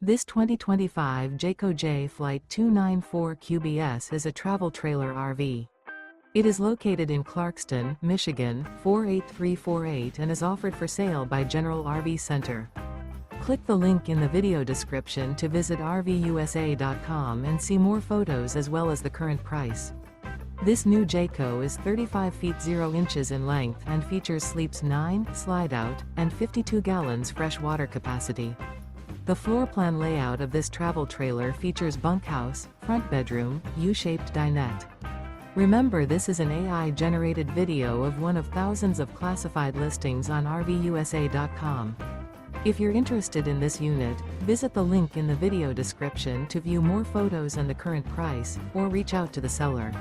This 2025 Jayco Jay Flight 294 QBS is a travel trailer RV. It is located in Clarkston, Michigan, 48348 and is offered for sale by General RV Center. Click the link in the video description to visit RVUSA.com and see more photos as well as the current price. This new Jayco is 35 feet 0 inches in length and features sleeps 9, slide-out, and 52 gallons fresh water capacity. The floor plan layout of this travel trailer features bunkhouse, front bedroom, U-shaped dinette. Remember, this is an AI-generated video of one of thousands of classified listings on RVUSA.com. If you're interested in this unit, visit the link in the video description to view more photos and the current price, or reach out to the seller.